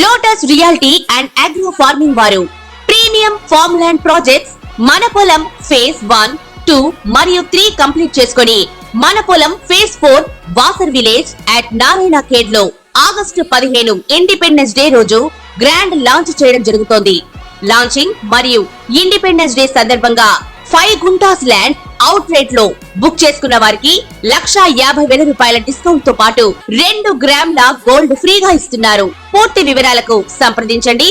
Lotus reality and agro farming వారు premium farm land projects మన పొలం ఫేజ్ 1, 2 మరియు 3 కంప్లీట్ చేసుకొని మన పొలం phase 4 Wasar village at Narayana Khed లో ఆగస్టు 15 ఇండిపెండెన్స్ డే రోజు గ్రాండ్ లాంచ్ చేయడం జరుగుతోంది. లాంచింగ్ మరియు ఇండిపెండెన్స్ డే సందర్భంగా 5 గుంటాస్ ల్యాండ్ అవుట్ రేట్ లో బుక్ చేసుకున్న వారికి 1,50,000 రూపాయల డిస్కౌంట్ తో పాటు 2 గ్రాముల గోల్డ్ ఫ్రీగా ఇస్తున్నారు. పూర్తి వివరాలకు సంప్రదించండి.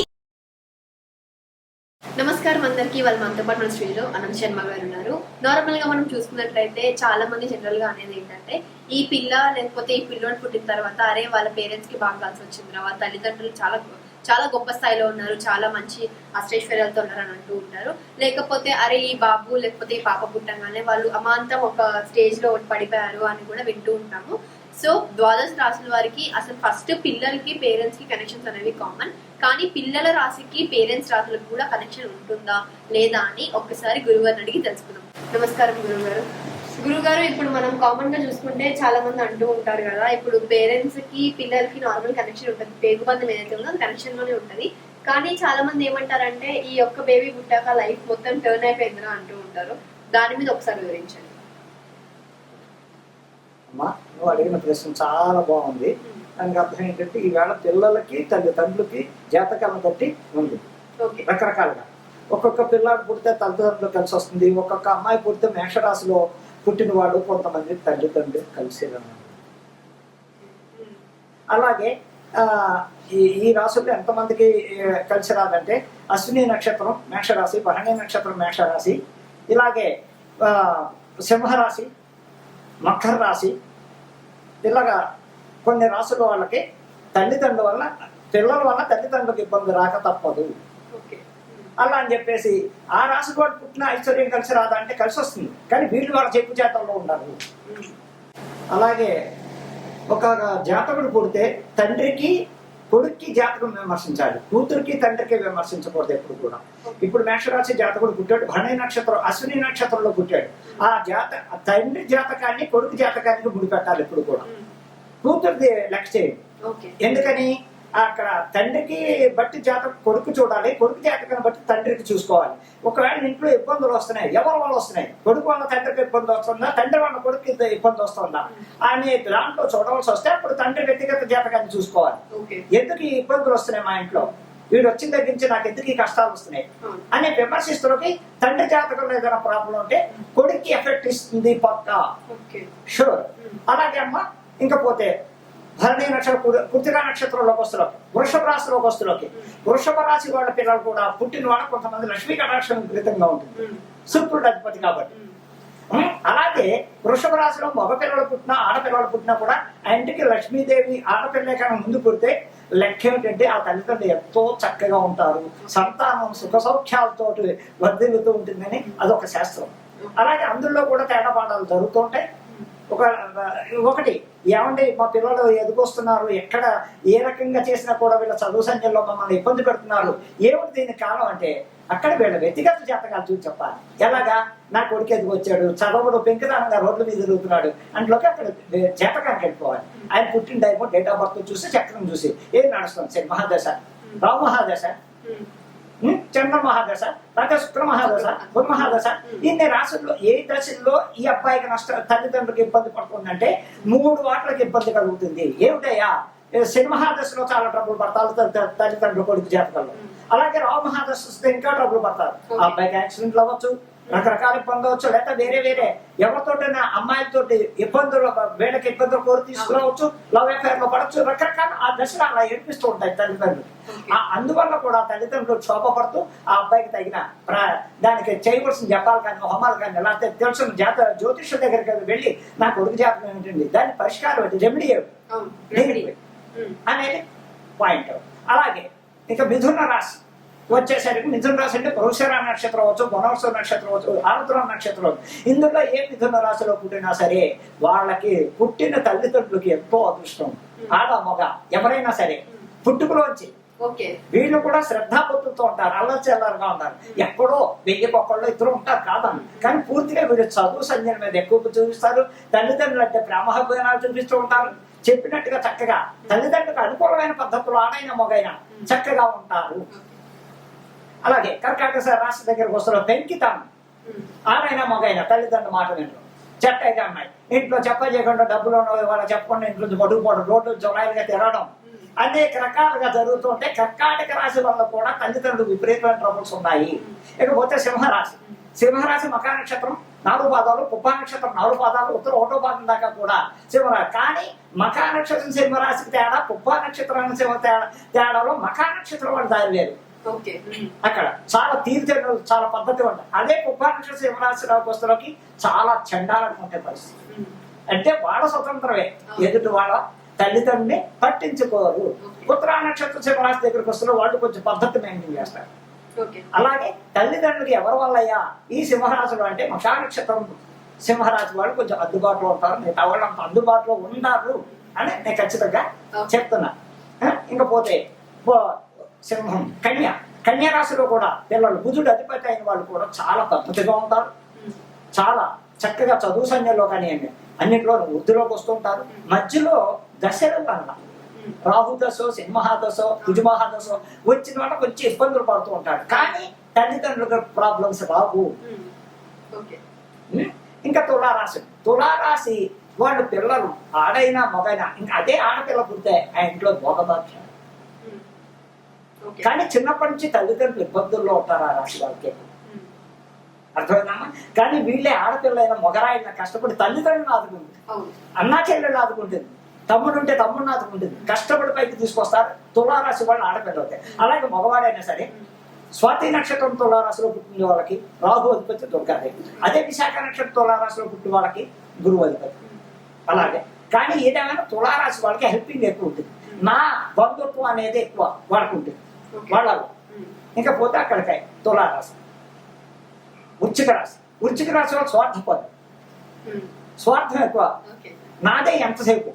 నమస్కారం అందరికీ. వాళ్ళు మనతో పాటు మన స్టూడియోలో అనంత్ శర్మ గారు ఉన్నారు. నార్మల్ గా మనం చూసుకున్నట్లయితే చాలా మంది జనరల్ గా అనేది ఏంటంటే ఈ పిల్ల లేకపోతే ఈ పిల్లోడు పుట్టిన తర్వాత అరే వాళ్ళ పేరెంట్స్ కి బాగా కలిసి వచ్చిందిరా, వాళ్ళ తల్లిదండ్రులు చాలా చాలా గొప్ప స్థాయిలో ఉన్నారు, చాలా మంచి అష్టైశ్వర్యాలతో ఉన్నారు అని అంటూ ఉంటారు. లేకపోతే అరే ఈ బాబు లేకపోతే ఈ పాప పుట్టంగానే వాళ్ళు అమాంతం ఒక స్టేజ్ లో పడిపోయారు అని కూడా వింటూ ఉంటాము. సో ద్వాదశ రాశుల వారికి అసలు ఫస్ట్ పిల్లలకి పేరెంట్స్ కి కనెక్షన్స్ అనేవి కామన్, కానీ పిల్లల రాశికి పేరెంట్స్ రాశులకు కూడా కనెక్షన్ ఉంటుందా లేదా అని ఒక్కసారి గురుగారిని అడిగి తెలుసుకుందాం. నమస్కారం గురుగారు. గురుగారు, ఇప్పుడు మనం కామన్ గా చూసుకుంటే చాలా మంది అంటూ ఉంటారు కదా, ఇప్పుడు పేరెంట్స్ కి పిల్లలకి నార్మల్ కనెక్షన్ ఉంటుంది, పేగుబంధం ఏదైతే ఉందో కనెక్షన్ లోనే ఉంటది. కానీ చాలా మంది ఏమంటారంటే ఈ ఒక్క బేబీ పుట్టాక లైఫ్ మొత్తం టర్న్ అయిపోయిందిరా అంటూ ఉంటారు. దాని మీద ఒకసారి వివరించండి. అమ్మా, నువ్వు అడిగిన ప్రశ్న చాలా బాగుంది. దానికి అర్థం ఏంటంటే ఈవేళ పిల్లలకి తల్లిదండ్రులకి జాతకాలను బట్టి ఉంది రకరకాలుగా. ఒక్కొక్క పిల్లాడు పుడితే తల్లిదండ్రులు కలిసి వస్తుంది, ఒక్కొక్క అమ్మాయి పుడితే మేషరాశిలో పుట్టిన వాడు కొంతమంది తల్లిదండ్రులు కలిసి అలాగే ఈ రాశుల్లో ఎంతమందికి కలిసి రాదంటే అశ్విని నక్షత్రం మేషరాశి, భరణి నక్షత్రం మేషరాశి, ఇలాగే సింహరాశి, మకర రాశి, ఇలాగా కొన్ని రాశుల వాళ్ళకి తల్లిదండ్రుల వల్ల పిల్లల వల్ల తల్లిదండ్రులకు ఇబ్బంది రాక తప్పదు. అలా అని చెప్పేసి ఆ రాశి వాడు పుట్టిన ఐశ్వర్యం కలిసి రాదా అంటే కలిసి వస్తుంది, కానీ వీళ్ళు వాళ్ళ చెప్పు చేతల్లో ఉండాలి. అలాగే ఒక జాతకుడు పుడితే తండ్రికి కొడుక్కి జాతకం విమర్శించాలి, కూతురికి తండ్రికి విమర్శించకూడదు ఎప్పుడు కూడా. ఇప్పుడు మేషరాశి జాతకుడు పుట్టాడు, భరణి నక్షత్రం అశ్విని నక్షత్రంలో పుట్టాడు, ఆ తండ్రి జాతకాన్ని కొడుకు జాతకానికి ముడిపెట్టాలి ఎప్పుడు కూడా. కూతురిది లెక్క చేయండి. ఎందుకని అక్కడ తండ్రికి బట్టి జాతకం కొడుకు చూడాలి, కొడుకు జాతకాన్ని బట్టి తండ్రికి చూసుకోవాలి. ఒకవేళ ఇంట్లో ఇబ్బందులు వస్తున్నాయి, ఎవరి వల్ల వస్తున్నాయి, కొడుకు వల్ల తండ్రికి ఇబ్బంది వస్తుందా, తండ్రి వల్ల కొడుకు ఇబ్బంది వస్తుందా అని దాంట్లో చూడవలసి వస్తే అప్పుడు తండ్రి వ్యక్తిగత జాతకాన్ని చూసుకోవాలి. ఎందుకు ఈ ఇబ్బందులు వస్తున్నాయి మా ఇంట్లో, వీడు వచ్చిన దగ్గర నుంచి నాకు ఎందుకు ఈ కష్టాలు వస్తున్నాయి అని విమర్శిస్తున్నకి తండ్రి జాతకంలో ఏదైనా ప్రాబ్లం ఉంటే కొడుక్కి ఎఫెక్ట్ ఇస్తుంది పక్కా, షూర్. అలాగే అమ్మ ఇంకా పోతే భరణి నక్షత్రం కృతికా నక్షత్రంలోకి వస్తులోకి, వృషభ రాశిలోకి వస్తులోకి, వృషభ రాశి వాళ్ళ పిల్లలు కూడా పుట్టిన వాళ్ళ కొంతమంది లక్ష్మీ కటాక్షం విపరీతంగా ఉంటుంది, శుక్రుడు అధిపతి కాబట్టి. అలాగే వృషభ రాశిలో మగ పిల్లలు పుట్టినా ఆడపిల్లలు పుట్టినా కూడా ఆ ఇంటికి లక్ష్మీదేవి ఆడపిల్ల కన్నా ముందు పుడితే లెక్క ఏమిటంటే ఆ తల్లిదండ్రులు ఎంతో చక్కగా ఉంటారు, సంతానం సుఖ సౌఖ్యాలతో వర్ధిల్లుతూ ఉంటుందని అదొక శాస్త్రం. అలాగే అందులో కూడా తేడాపాటాలు జరుగుతుంటాయి. ఒకటి ఏమంటే మా పిల్లలు ఎదుకొస్తున్నారు, ఎక్కడ ఏ రకంగా చేసినా కూడా వీళ్ళ చదువు సంఖ్యలో మమ్మల్ని ఇబ్బంది పెడుతున్నారు, ఏమిటి దీనికి కారణం అంటే అక్కడ వీళ్ళ వ్యక్తిగత జాతకాలు చూసి చెప్పాలి. ఎలాగా నా కొడుకు ఎదుకొచ్చాడు, చదవడు పెంకుదానంగా రోడ్ల మీద తిరుగుతున్నాడు అంట్లోకి అక్కడ జాతకానికి వెళ్ళిపోవాలి. ఆయన పుట్టిన టైం డేట్ ఆఫ్ బర్త్ చూసి చక్రం చూసి ఏం నడుస్తుంది, సరే మహాదశ, రావు మహాదశ, చంద్ర మహాదశ, లేకపోతే శుక్ర మహాదశ, గురు మహాదశ, ఇన్ని రాశుల్లో ఏ దశల్లో ఈ అబ్బాయికి తల్లిదండ్రులకు ఇబ్బంది పడుతుందంటే 3 వాట్లకి ఇబ్బంది కలుగుతుంది. ఏమిటయ్యా, శని మహాదశలో చాలా ట్రబుల్ పడతారు తల్లిదండ్రులు కొడుకు జాతకంలో. అలాగే రావు మహాదశ వస్తే ఇంకా ట్రబుల్ పడతారు. ఆ అబ్బాయికి యాక్సిడెంట్లు అవ్వచ్చు, రకరకాల ఇబ్బంది అవచ్చు, లేకపోతే వేరే ఎవరితోటైనా అమ్మాయిలతోటి ఇబ్బందులు, వీళ్ళకి ఇబ్బందులు కోరి తీసుకురావచ్చు, లవ్ అఫేర్ లో పడవచ్చు, రకరకాల ఆ దశలు అలా ఏర్పిస్తూ ఉంటాయి తల్లిదండ్రులు. అందువల్ల కూడా తల్లిదండ్రులు క్షోభపడుతూ ఆ అబ్బాయికి తగిన దానికి చేయవలసిన జపాలు కానీ హోమాలు కానీ లేకపోతే తెలుసు జ్యోతిష్యుల దగ్గరికి వెళ్ళి నా కొడుకు జాతకం ఏమిటండి, దాని పరిష్కారం ఏంటి, రెమెడీ అనేది పాయింట్. అలాగే ఇక మిథున రాశి వచ్చేసరికి మిథున రాశి అంటే పురుషర నక్షత్రం అవచ్చు, గుణవత్సవ నక్షత్రం అవచ్చు, ఆరుద్ర నక్షత్రం అవచ్చు. ఇందులో ఏ మిథున రాశిలో పుట్టినా సరే వాళ్ళకి పుట్టిన తల్లిదండ్రులకి ఎంతో అదృష్టం. ఆడ మగ ఎవరైనా సరే పుట్టుకలోంచి వీళ్ళు కూడా శ్రద్ధాపత్తులతో ఉంటారు, అల్లచెల్లారుగా ఉంటారు. ఎక్కడో 1000 ఇద్దరు ఉంటారు కాదని, కానీ పూర్తిగా వీళ్ళు చదువు సంధ్యల మీద ఎక్కువ చూపిస్తారు. తల్లిదండ్రులు అంటే ప్రేమాభిమానాలు చూపిస్తూ ఉంటారు. చెప్పినట్టుగా చక్కగా తల్లిదండ్రులకు అనుకూలమైన పద్ధతులు ఆడైన మొగైన చక్కగా ఉంటారు. అలాగే కర్కాటక రాశి దగ్గరకు వస్తున్న పెంకితనం, ఆడైనా మొగైన తల్లిదండ్రుల మాట వినరు. చెట్ట అయితే అమ్మాయి ఇంట్లో చెప్ప చేయకుండా డబ్బులు వాళ్ళ చెప్పకుండా ఇంట్లో పడుకోవడం, రోడ్డు జొలాయిలుగా తిరగడం అనేక రకాలుగా జరుగుతుంటే కర్కాటక రాశి వల్ల కూడా తల్లిదండ్రులు విపరీతమైన ట్రబుల్స్ ఉన్నాయి. ఇకపోతే సింహరాశి. సింహరాశి మకా నక్షత్రం 4 పాదాలు, పుబ్బా నక్షత్రం 4 పాదాలు, ఉత్తర 1వ పాదం దాకా కూడా సింహరాశి. కానీ మకా నక్షత్రం సింహరాశికి తేడా, పుబ్బా నక్షత్రానికి తేడాలో మకా నక్షత్రం వాళ్ళు దారి లేదు. అక్కడ చాలా తీర్చలు, చాలా పద్ధతి ఉంటాయి. అదే పుబ్బా నక్షత్రం సింహరాశి వస్తువులకి చాలా చండాలంగా ఉంటాయి పరిస్థితి. అంటే వాళ్ళ స్వతంత్రమే, ఎదుటి వాళ్ళ తల్లిదండ్రుని పట్టించుకోరు. ఉత్తరా నక్షత్రం సింహరాశి దగ్గరికి వస్తున్న వాళ్ళు కొంచెం పద్ధతి మెయింటైన్ చేస్తారు. అలాగే తల్లిదండ్రులకి ఎవరి వల్లయ్యా ఈ సింహరాశులు అంటే మకా నక్షత్రం సింహరాశి వాళ్ళు కొంచెం అందుబాటులో ఉంటారు, మిగతా వాళ్ళు అంత అందుబాటులో ఉన్నారు అని నేను ఖచ్చితంగా చెప్తున్నా. ఇంకపోతే సింహం కన్యా రాశిలో కూడా పిల్లలు బుధుడు అధిపతి అయిన వాళ్ళు కూడా చాలా పద్ధతిగా ఉంటారు, చాలా చక్కగా చదువు సంధ్యలో కానీ అన్నింటిలో వృద్ధిలోకి వస్తుంటారు. మధ్యలో దశలు వల్ల రాహుదశో సింహదశో కుజమహాదశో వచ్చిన వల్ల కొంచెం ఇబ్బందులు పడుతూ ఉంటారు. కానీ తల్లిదండ్రులకు ప్రాబ్లమ్స్ రావు. ఇంకా తులారాశి వాళ్ళు పిల్లలు ఆడైనా మగైనా ఇంకా అదే ఆడపిల్ల పుడితే ఆ ఇంట్లో భోగభాగ్యం. కానీ చిన్నప్పటి నుంచి తల్లిదండ్రులు ఇబ్బందుల్లో ఉంటారు ఆ రాశి వాళ్ళకి. అర్థమైందమ్మా? కానీ వీళ్ళే ఆడపిల్లైన మొగరాయిన కష్టపడి తల్లిదండ్రులను ఆదుకుంటుంది, అన్నా చెల్లెళ్ళు ఆదుకుంటుంది, తమ్ముడు ఉంటే తమ్ముడిని ఆదుకుంటుంది, కష్టపడి పైకి తీసుకొస్తారు. తులారాశి వాళ్ళు ఆడపిల్ల అవుతాయి. అలాగే మగవాడైనా సరే స్వాతి నక్షత్రం తులారాశిలో పుట్టిన వాళ్ళకి రాహు అధిపతి దొరకాలి. అదే విశాఖ నక్షత్రం తులారాశిలో పుట్టిన వాళ్ళకి గురువు అధిపతి. అలాగే కానీ ఏదేమైనా తులారాశి వాళ్ళకి హెల్పింగ్ ఎక్కువ ఉంటుంది, నా బంధుత్వం అనేది ఎక్కువ వాళ్ళకు ఉంటుంది వాళ్ళలో. ఇంకా పోతే అక్కడికాయ తులారాశి. వృశ్చిక రాశి వాళ్ళు స్వార్థపరులు, స్వార్థం ఎక్కువ. నాదే ఎంతసేపు,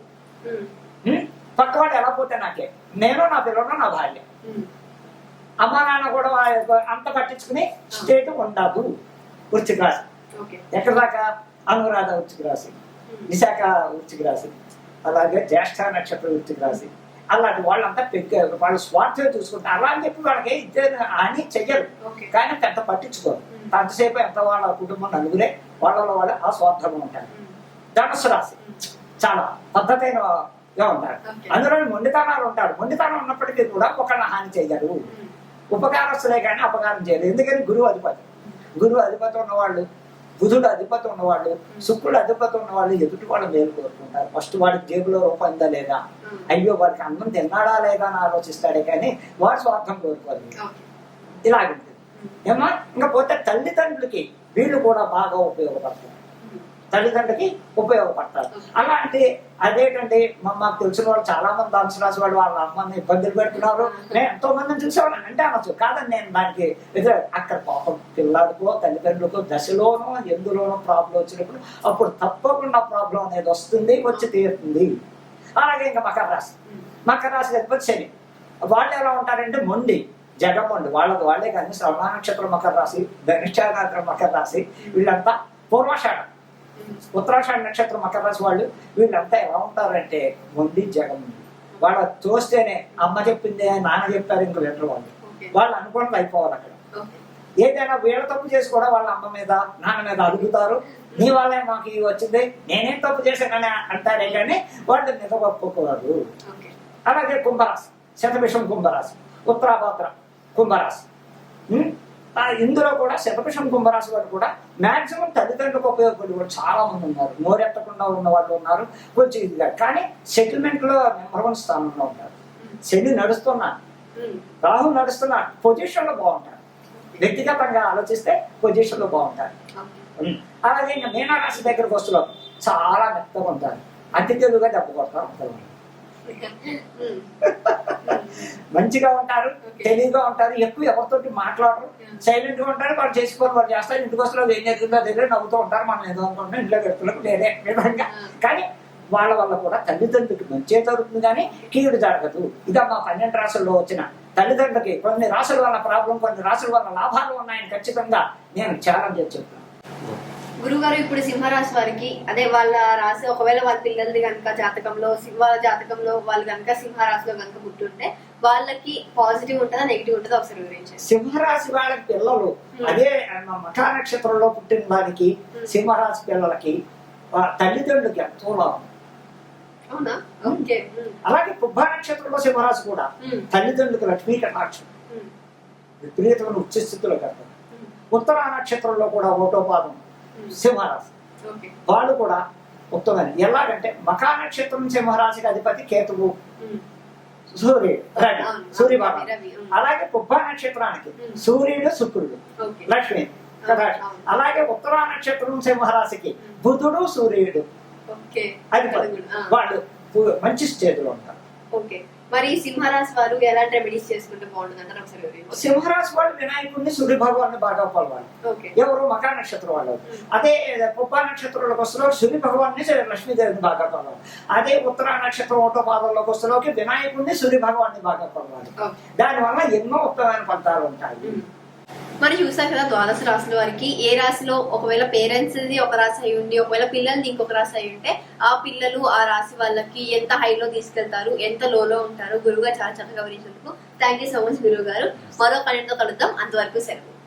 పక్కవాడు ఎలా పోతే నాకే, నేను నా పిల్లలు నా భార్య, అమ్మా నాన్న కూడా అంత పట్టించుకుని స్టేట్ ఉండదు. వృశ్చిక రాశి ఎక్కడ దాకా అనురాధ వృశ్చిక రాశి, విశాఖ వృశ్చిక రాశి, అలాగే జ్యేష్ఠ నక్షత్రం వృశ్చిక రాశి. అలాంటి వాళ్ళంతా వాళ్ళు స్వార్థం చూసుకుంటారు. అలా అని చెప్పి వాళ్ళకి ఇద్దరు అని చెయ్యరు, కానీ పెద్ద పట్టించుకోరు. అంతసేపు ఎంత వాళ్ళ కుటుంబం నలుగురే వాళ్ళలో వాళ్ళు ఆ స్వార్థంగా ఉంటారు. ధనుసు రాశి చాలా పద్ధతైనగా ఉంటారు. అందులో మొండితనాలు ఉంటారు. మొండితనం ఉన్నప్పటికీ కూడా ఒకళ్ళ హాని చేయరు, ఉపకారస్తులే కానీ అపకారం చేయరు. ఎందుకని గురువు అధిపతి ఉన్నవాళ్ళు, బుధుడు అధిపతి ఉన్నవాళ్ళు, శుక్రుడు అధిపతి ఉన్నవాళ్ళు ఎదుటి వాళ్ళు మేలు కోరుకుంటారు. ఫస్ట్ వాడికి జేబులో రూపాయిందా లేదా, అయ్యో వాడికి అన్నం తిన్నాడా లేదా అని ఆలోచిస్తాడే కానీ వాడు స్వార్థం కోరుకోరు. ఇలాగుంటుంది ఏమా. ఇంకా పోతే తల్లిదండ్రులకి వీళ్ళు కూడా బాగా ఉపయోగపడతారు, తల్లిదండ్రులకి ఉపయోగపడతారు. అలాంటి అదేంటంటే మాకు తెలిసిన వాళ్ళు చాలా మంది ధనుసు రాశి వాళ్ళు వాళ్ళ అమ్మని ఇబ్బందులు పెడుతున్నారు. నేను ఎంతో మందిని చూసేవాళ్ళని అంటే అనొచ్చు కాదని నేను దానికి అక్కడ పాపం పిల్లలకో తల్లిదండ్రులకో దశలోనో ఎందులోనో ప్రాబ్లం వచ్చినప్పుడు అప్పుడు తప్పకుండా ప్రాబ్లం అనేది వస్తుంది, వచ్చి తీరుతుంది. అలాగే ఇంకా మకర రాశి లేకపోతే శని వాళ్ళు ఎలా ఉంటారంటే మొండి జగమొండి వాళ్ళే కానీ శ్రవణ నక్షత్రం మకర రాశి, ధనిష్ట నక్షత్రం మకర రాశి, వీళ్ళంతా పూర్వాషాఢం ఉత్తరాషాఢ నక్షత్రం మకర రాశి వాళ్ళు వీళ్ళంతా ఎలా ఉంటారంటే మొండి జగముండి. వాళ్ళ చూస్తేనే అమ్మ చెప్పింది నాన్న చెప్పారు ఇంకో లెటర్ వాళ్ళు అనుకోవడం అయిపోవాలి. అక్కడ ఏదైనా వీళ్ళ తప్పు చేసి కూడా వాళ్ళ అమ్మ మీద నాన్న మీద అడుగుతారు, నీ వాళ్ళే మాకు వచ్చింది నేనేం తప్పు చేశానని అంటారే కానీ వాళ్ళు నిజగొప్పుకోరు. అలాగే కుంభరాశి శతభిషం కుంభరాశి, ఉత్తరాభాద్ర కుంభరాశి. ఇందులో కూడా శతభిషం కుంభరాశి వారు కూడా మాక్సిమం తల్లిదండ్రులకు ఉపయోగపడే వాళ్ళు చాలా మంది ఉన్నారు. నోరెత్తకుండా ఉన్న వాళ్ళు ఉన్నారు కొంచెం ఇదిగా. కానీ సెటిల్మెంట్ లో నెంబర్ 1 స్థానంలో ఉంటారు. శని నడుస్తున్నా, రాహు నడుస్తున్నా పొజిషన్ లో బాగుంటారు. వ్యక్తిగతంగా ఆలోచిస్తే పొజిషన్ లో బాగుంటారు. అలాగే ఇంకా మీనరాశి దగ్గరకు వస్తున్నారు చాలా మెత్తగా ఉంటారు, అతి తెలుగుగా దెబ్బ కొడతారు. మంచిగా ఉంటారు, తెలివిగా ఉంటారు, ఎక్కువ ఎవరితోటి మాట్లాడరు, సైలెంట్ గా ఉంటారు. వాళ్ళు చేసుకోవాలి, వాళ్ళు చేస్తారు. ఇంటికి వస్తారు ఏం జరుగుతుందో దగ్గర నవ్వుతూ ఉంటారు. మనం ఏదో అనుకుంటాం ఇంట్లో పెడుతున్నప్పుడు వేరే విధంగా. కానీ వాళ్ళ వల్ల కూడా తల్లిదండ్రులకి మంచి జరుగుతుంది కానీ కీడు జరగదు. ఇదా మా 12 రాశుల్లో వచ్చిన తల్లిదండ్రులకి కొన్ని రాశుల వల్ల ప్రాబ్లం, కొన్ని రాశుల వల్ల లాభాలు ఉన్నాయని ఖచ్చితంగా నేను ఛాలెంజ్ చెప్తున్నాను. గురుగారు ఇప్పుడు సింహరాశి వారికి అదే వాళ్ళ రాశి ఒకవేళ వాళ్ళ పిల్లలది కనుక జాతకంలో వాళ్ళ జాతకంలో వాళ్ళు కనుక సింహరాశిలో కనుక పుట్టుంటే వాళ్ళకి పాజిటివ్ ఉంటుందా నెగిటివ్ ఉంటుందా ఒకసారి వివరించండి. సింహరాశి వాళ్ళ పిల్లలు అదే మఖా నక్షత్రంలో పుట్టిన వారికి సింహరాశి పిల్లలకి తల్లిదండ్రులకి ఎంతో లాభం. అవునా? ఓకే. అలాగే పుబ్బా నక్షత్రంలో సింహరాశి కూడా తల్లిదండ్రులకు లక్ష్మీ కటాక్షం విపరీతమైన ఉచ్చ స్థితిలో కడతారు. ఉత్తరా నక్షత్రంలో కూడా ఒకటో పాదం సింహరాశి వాళ్ళు కూడా ఉత్తమైన. ఎలాగంటే మఖా నక్షత్రం సింహరాశికి అధిపతి కేతువు, సూర్య భగవాన్. అలాగే పుబ్బా నక్షత్రానికి సూర్యుడు శుక్రుడు లక్ష్మి కటాక్షం. అలాగే ఉత్తరా నక్షత్రం సింహరాశికి బుధుడు సూర్యుడు అధిపతి. వాళ్ళు మంచి స్టేజ్లో ఉంటారు. మరి సింహరాశి వారు ఎలాంటి రెమెడీస్ చేసుకుంటే బాగుంటుంది అంటారు ఒకసారి వివరించండి. సింహరాశి వాళ్ళు వినాయకుడిని సూర్య భగవాన్ బాగా కొలవాలి. ఎవరు మకర నక్షత్రం వాళ్ళు. అదే పుబ్బా నక్షత్రంలోకి వస్తున్న సూర్య భగవాన్ని లక్ష్మీదేవిని బాగా కొలవాలి. అదే ఉత్తరా నక్షత్రం ఒకటో పాదంలోకి వస్తున్నకి వినాయకుడిని సూర్య భగవాన్ని బాగా కొలవాలి. దానివల్ల ఎన్నో ఉత్తమైన ఫలితాలు ఉంటాయి. మరి చూసారు కదా ద్వాదశ రాశుల వారికి ఏ రాశిలో ఒకవేళ పేరెంట్స్ ఒక రాశి అయి ఉండి ఒకవేళ పిల్లల్ని ఇంకొక రాశి అయి ఉంటే ఆ పిల్లలు ఆ రాశి వాళ్ళకి ఎంత హైలో తీసుకెళ్తారు, ఎంత లోలో ఉంటారు గురువుగా చాలా చక్కగా వివరించినందుకు థ్యాంక్ యూ సో మచ్ గురువు గారు. మరో కంటెంట్ తో కలుద్దాం. అంతవరకు సెలవు.